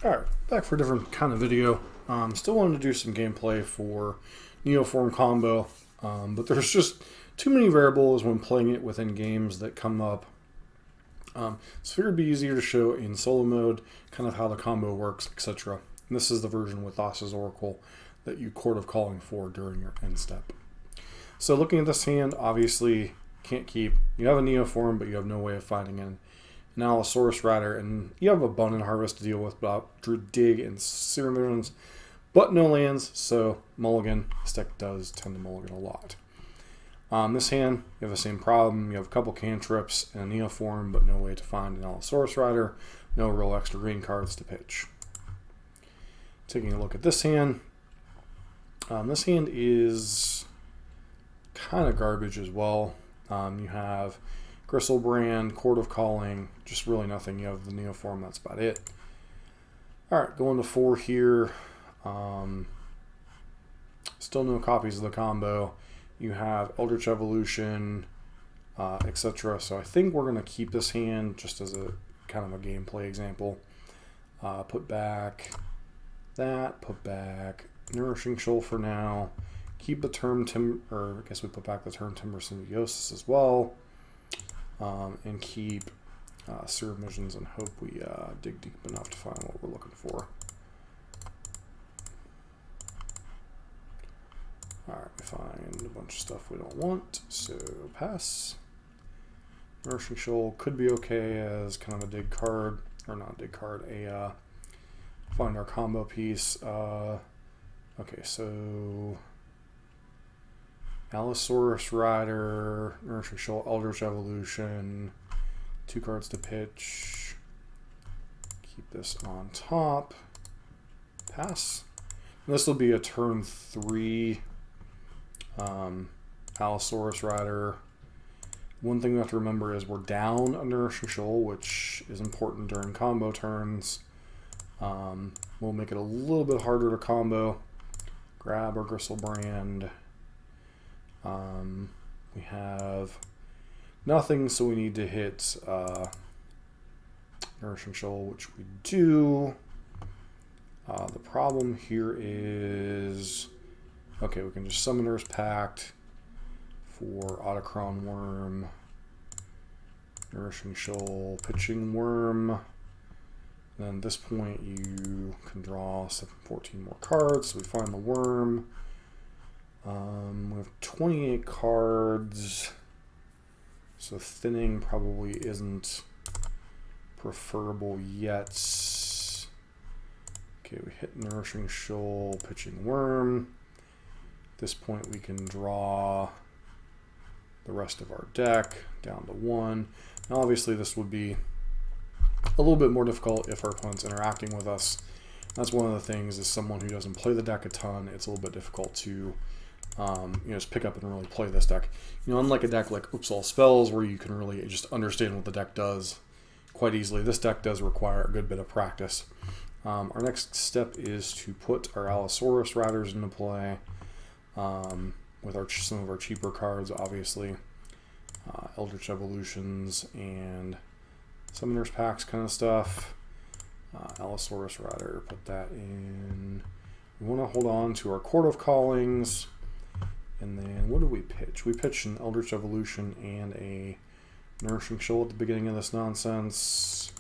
Alright, back for a different kind of video. Still wanted to do some gameplay for Neoform Combo, but there's just too many variables when playing it within games that come up. So figured it'd be easier to show in solo mode, kind of how the combo works, etc. And this is the version with Thassa's Oracle that you Court of Calling for during your end step. So looking at this hand, obviously can't keep. You have a Neoform, but you have no way of finding an Allosaurus Rider, and you have Abundant Harvest to deal with, Drew Dig and Serum Visions, but no lands, so mulligan. This deck does tend to mulligan a lot. This hand, you have the same problem. You have a couple cantrips and a Neoform, but no way to find an Allosaurus Rider, no real extra green cards to pitch. Taking a look at this hand is kind of garbage as well. You have Neobrand, Court of Calling, just really nothing. You have the Neoform, that's about it. Alright, going to 4 here. Still no copies of the combo. You have Eldritch Evolution, etc. So I think we're going to keep this hand just as a kind of a gameplay example. Put back that, put back Nourishing Shoal for now. Keep the I guess we put back the Timber Symbiosis as well. And keep Serum Visions and hope we dig deep enough to find what we're looking for. Alright, we find a bunch of stuff we don't want, so pass. Nourishing Shoal could be okay as kind of a dig card, or not a dig card, find our combo piece. Okay, so Allosaurus Rider, Nourishing Shoal, Eldritch Evolution, 2 cards to pitch. Keep this on top. Pass. And this will be a turn 3 Allosaurus Rider. One thing we have to remember is we're down a Nourishing Shoal, which is important during combo turns. We'll make it a little bit harder to combo. Grab our Gristlebrand. We have nothing, so we need to hit Nourishing Shoal, which we do. The problem here is, okay, we can just Summoner's Pact for Autochron Worm, Nourishing Shoal, Pitching Worm. Then at this point you can draw 14 more cards, so we find the worm. We have 28 cards, so thinning probably isn't preferable yet. Okay, we hit Nourishing Shoal, Pitching Worm. At this point we can draw the rest of our deck down to 1. Now obviously this would be a little bit more difficult if our opponent's interacting with us. That's one of the things, as someone who doesn't play the deck a ton, it's a little bit difficult to just pick up and really play this deck. Unlike a deck like Oops All Spells, where you can really just understand what the deck does quite easily, this deck does require a good bit of practice. Our next step is to put our Allosaurus Riders into play with some of our cheaper cards, obviously. Eldritch Evolutions and Summoner's Packs kind of stuff. Allosaurus Rider, put that in. We want to hold on to our Court of Callings. And then what do we pitch? We pitch an Eldritch Evolution and a Nourishing Shoal at the beginning of this nonsense.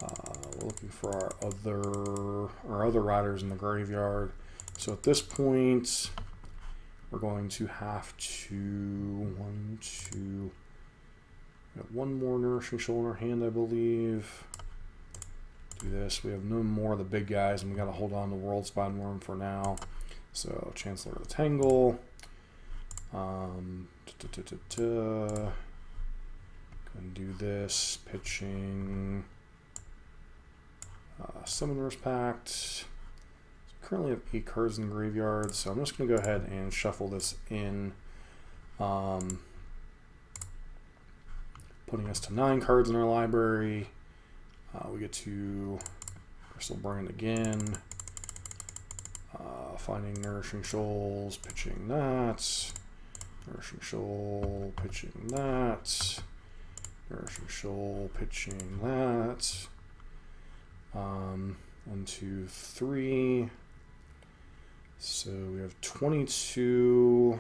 We're looking for our other riders in the graveyard. So at this point, we're going to have to we have one more Nourishing Shoal in our hand, I believe. Do this. We have no more of the big guys, and we got to hold on to World Spine Worm for now. So Chancellor of the Tangle. Go and do this. Pitching Summoner's Pact. So currently have 8 cards in the graveyard, so I'm just going to go ahead and shuffle this in. Putting us to 9 cards in our library. We get to Gristlebrand again. Finding Nourishing Shoals, pitching that. Nourishing Shoal, pitching that. Nourishing Shoal, pitching that. 1, 2, 3. So we have 22.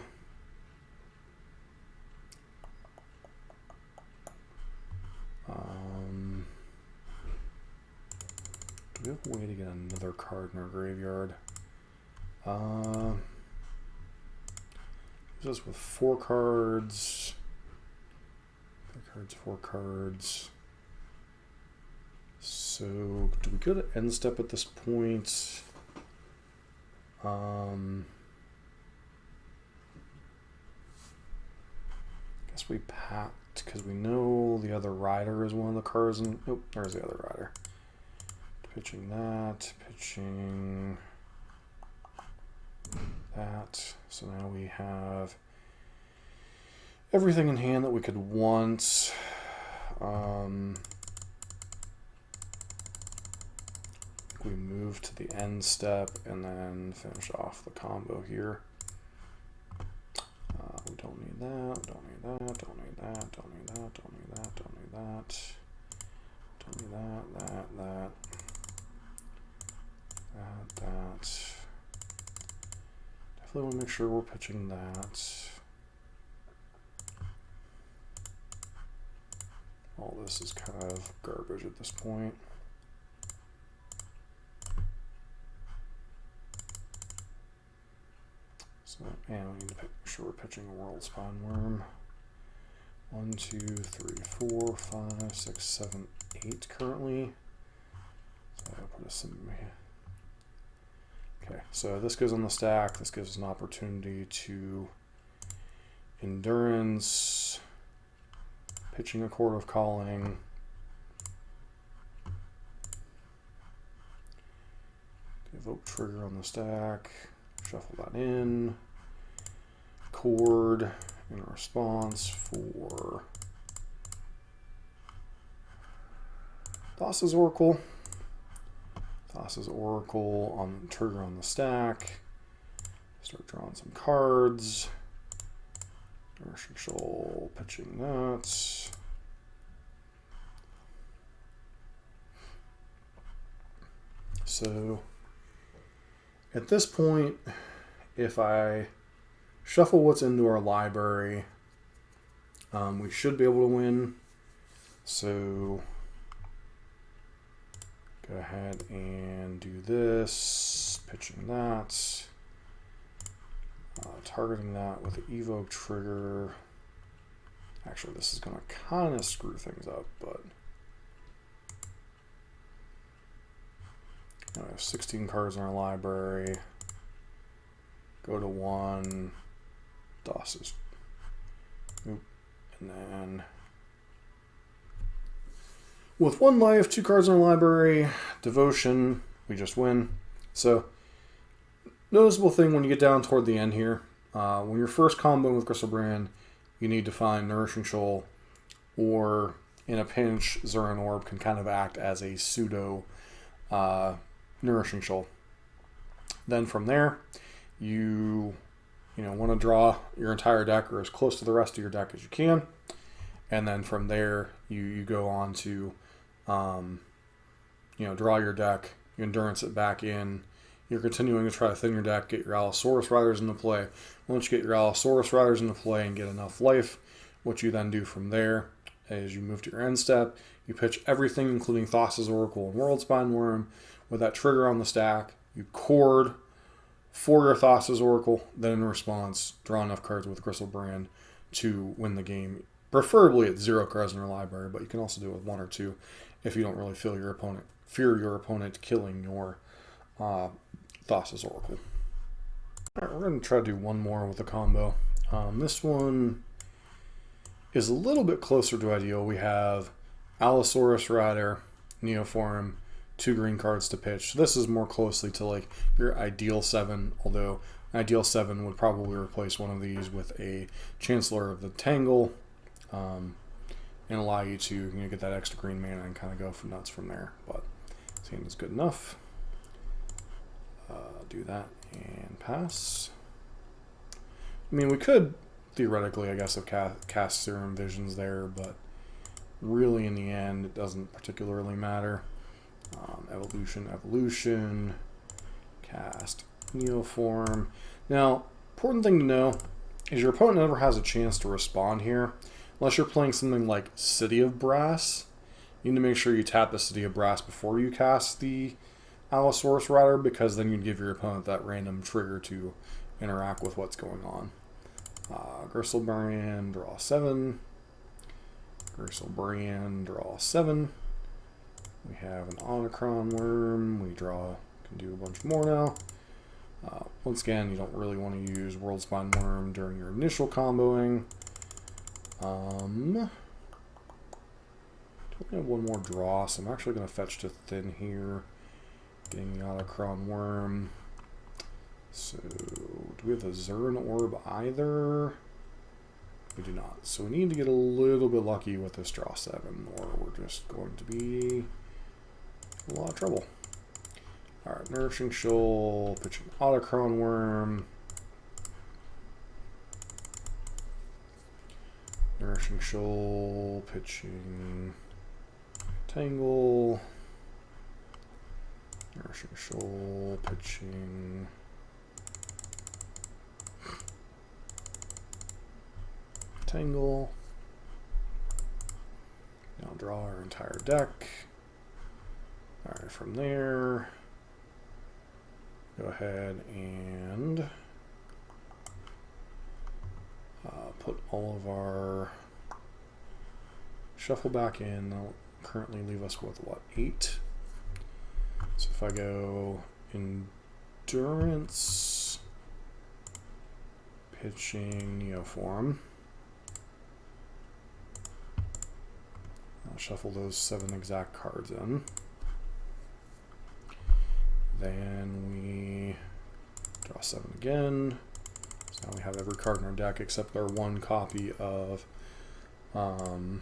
Do we have a way to get another card in our graveyard? Leaves us with 4 cards. 4 cards. So, do we go to end step at this point? Guess we packed because we know the other rider is one of the cards. And oh, there's the other rider. Pitching that, pitching that. So now we have everything in hand that we could want. We move to the end step and then finish off the combo here. We don't need that, don't need that, don't need that, don't need that, don't need that, don't need that, don't need that, that. Definitely want to make sure we're pitching that. All this is kind of garbage at this point. So, and we need to make sure we're pitching a World Spawn Worm. 1, 2, 3, 4, 5, 6, 7, 8 currently. So I'll put a here. Okay, so this goes on the stack. This gives us an opportunity to endurance, pitching a Chord of Calling, evoke trigger on the stack, shuffle that in, chord in response for Thassa's Oracle. Thassa's Oracle on the trigger on the stack. Start drawing some cards. Nourishing Shoal, pitching that. So at this point, if I shuffle what's into our library, we should be able to win. So go ahead and do this, pitching that, targeting that with the evoke trigger. Actually, this is going to kind of screw things up, but I have 16 cards in our library. Go to 1, Thassa's, and then with 1 life, 2 cards in our library, Devotion, we just win. So, noticeable thing when you get down toward the end here, when you're first comboing with Griselbrand, you need to find Nourishing Shoal, or in a pinch, Zuran Orb can kind of act as a pseudo Nourishing Shoal. Then from there, you want to draw your entire deck or as close to the rest of your deck as you can, and then from there you go on to draw your deck, you endurance it back in. You're continuing to try to thin your deck, get your Allosaurus Riders into play. Once you get your Allosaurus Riders into play and get enough life, what you then do from there is you move to your end step, you pitch everything including Thassa's Oracle and World Spine Worm with that trigger on the stack, you chord for your Thassa's Oracle, then in response, draw enough cards with Griselbrand to win the game. Preferably at 0 cards in your library, but you can also do it with 1 or 2 if you don't really fear your opponent killing your Thassa's Oracle. All right, we're going to try to do one more with the combo. This one is a little bit closer to ideal. We have Allosaurus Rider, Neoform, 2 green cards to pitch. So this is more closely to like your ideal 7, although ideal 7 would probably replace one of these with a Chancellor of the Tangle, and allow you to get that extra green mana and kind of go for nuts from there. But this hand is good enough. Do that and pass. I mean, we could theoretically, I guess, have cast Serum Visions there, but really in the end, it doesn't particularly matter. Evolution, cast Neoform. Now, important thing to know is your opponent never has a chance to respond here. Unless you're playing something like City of Brass, you need to make sure you tap the City of Brass before you cast the Allosaurus Rider, because then you'd give your opponent that random trigger to interact with what's going on. Gristlebrand, draw 7. Gristlebrand, draw 7. We have an Omicron Worm. We can do a bunch more now. Once again, you don't really want to use World Spine Worm during your initial comboing. Don't we have one more draw, so I'm actually going to fetch to thin here. Getting the Omicron Worm. So, do we have the Zurin Orb either? We do not. So we need to get a little bit lucky with this draw 7, or we're just going to be in a lot of trouble. Alright, Nourishing Shoal, pitching Autochron Worm. Nourishing Shoal, pitching Tangle. Nourishing Shoal, pitching Tangle. Now draw our entire deck. Alright, from there, go ahead and put all of our shuffle back in. That'll currently leave us with, what, 8? So if I go Endurance, pitching Neoform, I'll shuffle those 7 exact cards in. Then we draw 7 again. So now we have every card in our deck except our 1 copy of whatchamacallit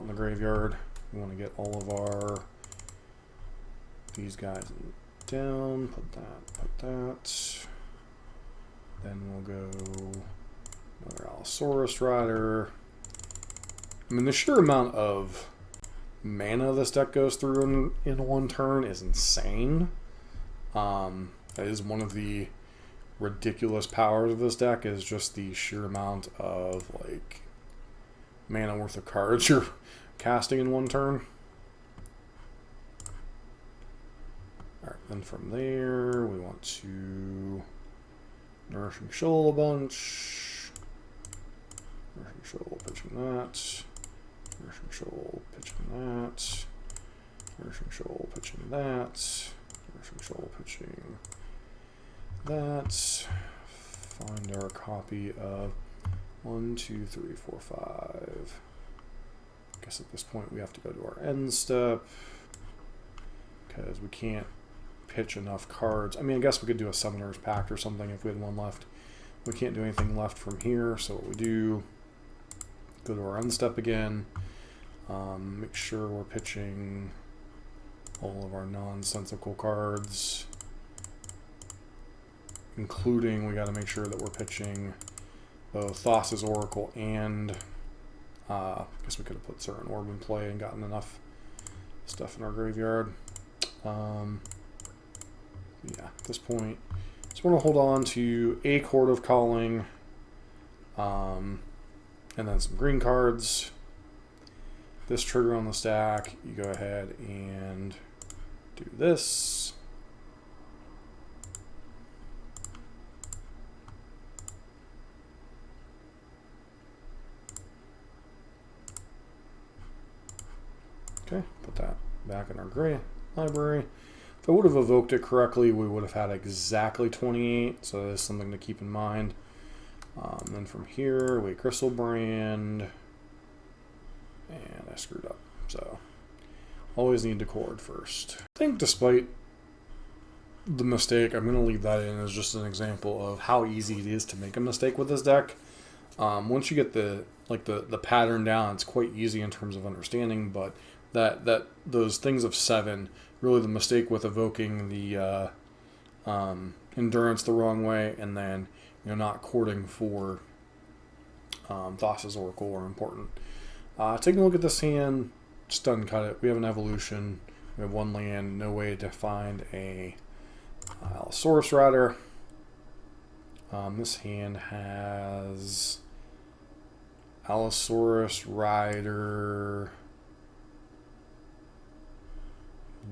in the graveyard. We want to get all of these guys down, put that. Then we'll go another Allosaurus Rider. I mean, the sheer amount of mana this deck goes through in one turn is insane. That is one of the ridiculous powers of this deck, is just the sheer amount of like mana worth of cards you're casting in one turn. Alright, then from there we want to Nourishing Shoal a bunch. Nourishing Shoal, pitching that. Nourishing Shoal, pitching that. Nourishing Shoal, pitching that. Nourishing Shoal, pitching that. Find our copy of 1, 2, 3, 4, 5. I guess at this point we have to go to our end step because we can't pitch enough cards. I mean, I guess we could do a Summoner's Pact or something if we had one left. We can't do anything left from here, so what we do, go to our end step again, make sure we're pitching all of our nonsensical cards, including we got to make sure that we're pitching both Thassa's Oracle and I guess we could have put Zurin Orb in play and gotten enough stuff in our graveyard. Yeah, at this point, just want to hold on to a Chord of Calling, and then some green cards. This trigger on the stack, you go ahead and do this. Okay, put that back in our gray library. If I would have evoked it correctly, we would have had exactly 28, so that's something to keep in mind. Then from here, we Gristlebrand, and I screwed up. So, always need to chord first. I think despite the mistake, I'm going to leave that in as just an example of how easy it is to make a mistake with this deck. Once you get the pattern down, it's quite easy in terms of understanding, but those things of 7, really the mistake with evoking the Endurance the wrong way, and then not chording for Thassa's Oracle are important. Taking a look at this hand, stun cut it. We have an evolution. We have one land. No way to find a Allosaurus Rider. This hand has Allosaurus Rider,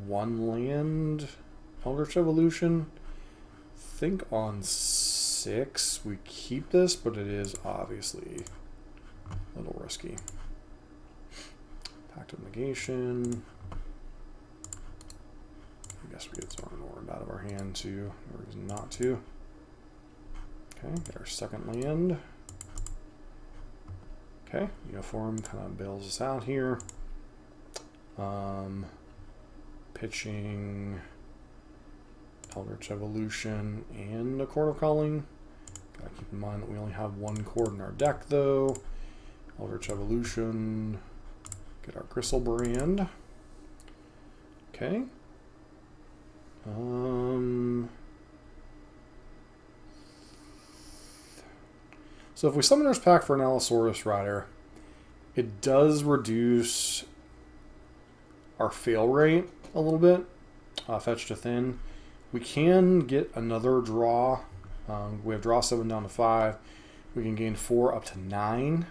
one land, Eldritch Evolution. Think on 6 we keep this, but it is obviously a little risky. Pact of Negation. I guess we get Zornord out of our hand too. No reason not to. Okay, get our second land. Okay, Neoform kind of bails us out here. Pitching Eldritch Evolution and a Chord of Calling. Gotta keep in mind that we only have one chord in our deck though. Eldritch Evolution. Get our Neformbrand. Okay. So if we Summoner's Pact for an Allosaurus Rider, it does reduce our fail rate a little bit. Fetch to thin. We can get another draw. We have draw 7 down to 5. We can gain 4 up to 9.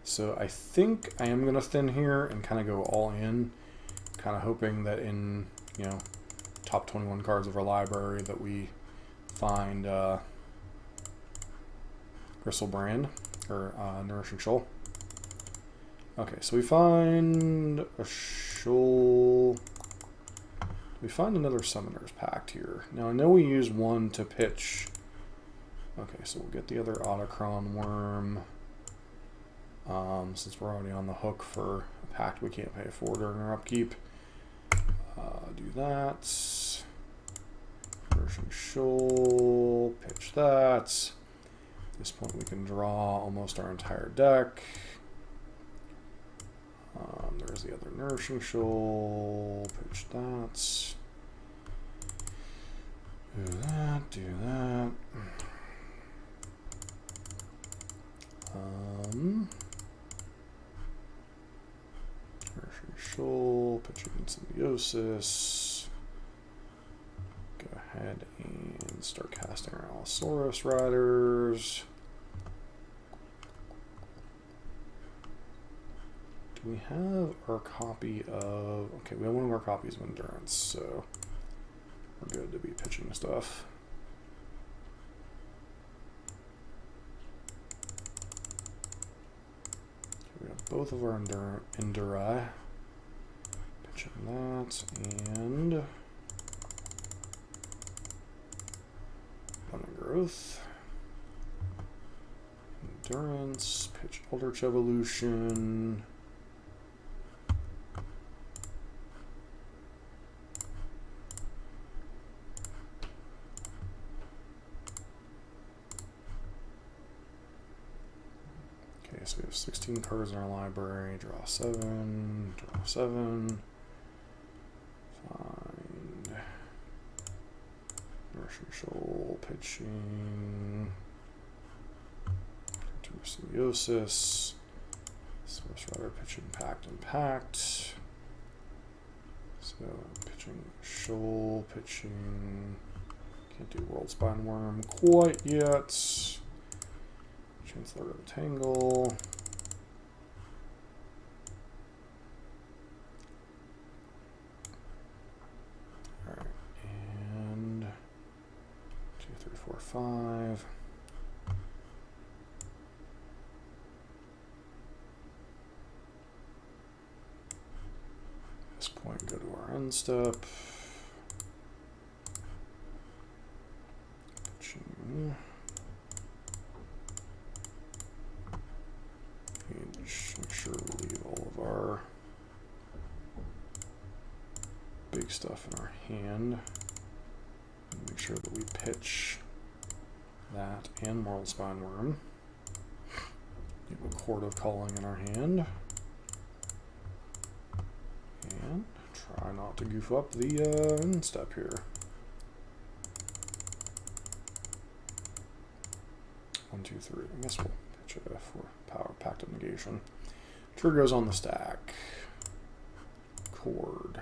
So I think I am going to thin here and kind of go all in. Kind of hoping that in, you know, top 21 cards of our library that we find Neformbrand or Nourishing Shoal. Okay, so we find a shoal. We find another Summoner's Pact here. Now I know we use one to pitch. Okay, so we'll get the other Otacron Worm. Since we're already on the hook for a pact we can't pay for during our upkeep. Do that. Nourishing Shoal. Pitch that. At this point we can draw almost our entire deck. There's the other Nourishing Shoal. Pitch that. Do that, do that. Nourishing Shoal, pitching Symbiosis. Go ahead and start casting our Allosaurus Riders. Do we have our copy of... Okay, we have one of our copies of Endurance, so we're good to be pitching stuff. Okay, we have both of our Enduri. Pitching that, and... Abundant Growth. Endurance, pitch Eldritch Evolution. So we have 16 cards in our library. Draw 7. Draw 7. Find Nourishing Shoal. Pitching. Symbiosis. Source Rider pitching Pact and Pact. So pitching Shoal. Pitching. Can't do World Spine Worm quite yet. Chancellor of the Tangle. Alright, and 2, 3, 4, 5. At this point, go to our end step. Make sure we leave all of our big stuff in our hand. And make sure that we pitch that and World Spine Worm. Leave a Chord of Calling in our hand. And try not to goof up the end step here. 1, 2, 3. I guess we'll pitch a for Power Pact of Negation. Trigger goes on the stack. chord.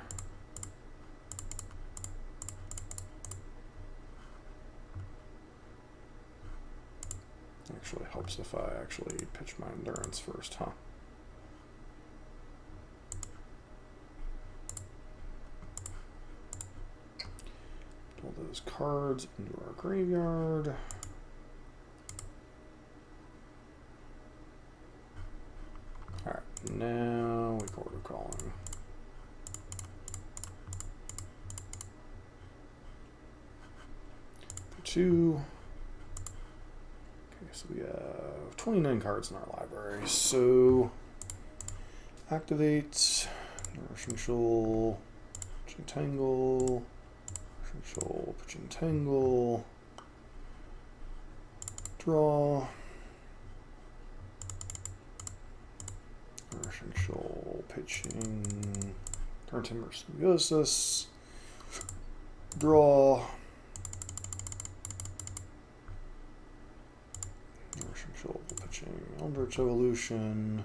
Actually helps if I actually pitch my endurance first, huh? Pull those cards into our graveyard. Alright, now we go to calling. For 2. Okay, so we have 29 cards in our library. So activate, Nourishing Shoal, Pitching Tangle, Nourishing Shoal, Pitching Tangle, draw, Nourishing Shoal, pitching, Turn Timber Symbiosis, draw, Nourishing Shoal, pitching, Eldritch Evolution.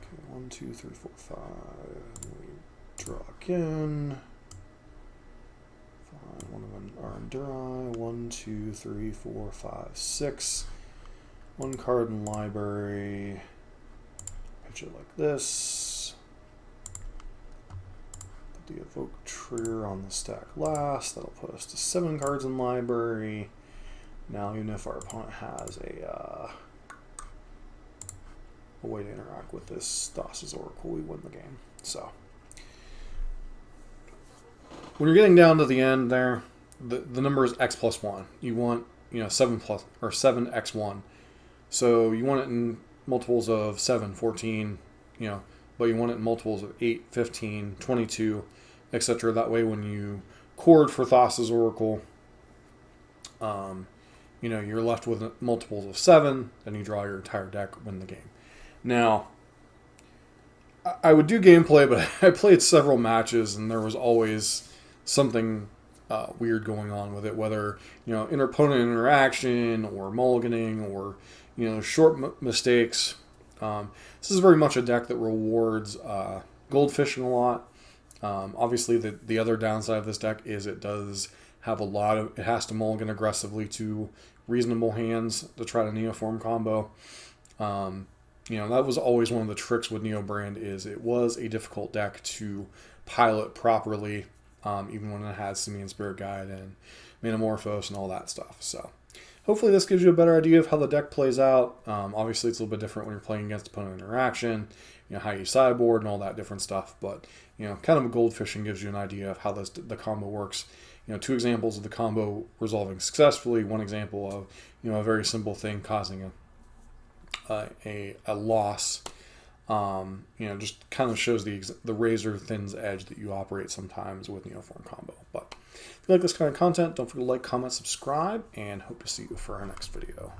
Okay, 1, 2, 3, 4, 5. We draw again. Fine, one of them are Enduri. 1, 2, 3, 4, 5, 6. One card in library. Pitch it like this. Put the evoke trigger on the stack last. That'll put us to 7 cards in library. Now, even if our opponent has a way to interact with this Thassa's Oracle, we win the game. So, when you're getting down to the end there, the number is x plus 1. You want 7x1. So you want it in multiples of 7, 14, but you want it in multiples of 8, 15, 22, etc. That way, when you chord for Thassa's Oracle, you're left with multiples of 7, then you draw your entire deck, win the game. Now, I would do gameplay, but I played several matches, and there was always something weird going on with it, whether, inter-opponent interaction, or mulliganing, or, short mistakes. This is very much a deck that rewards Goldfishing a lot. Obviously, the other downside of this deck is it does have it has to mulligan aggressively to reasonable hands to try to Neoform combo. That was always one of the tricks with Neobrand, is it was a difficult deck to pilot properly, even when it had Simian Spirit Guide and Manamorphose and all that stuff. So hopefully this gives you a better idea of how the deck plays out. Obviously it's a little bit different when you're playing against opponent interaction, how you sideboard and all that different stuff. But, kind of a Goldfishing gives you an idea of how the combo works. 2 examples of the combo resolving successfully. One example of, a very simple thing causing a loss. Just kind of shows the razor thin edge that you operate sometimes with Neoform combo. But if you like this kind of content, don't forget to like, comment, subscribe, and hope to see you for our next video.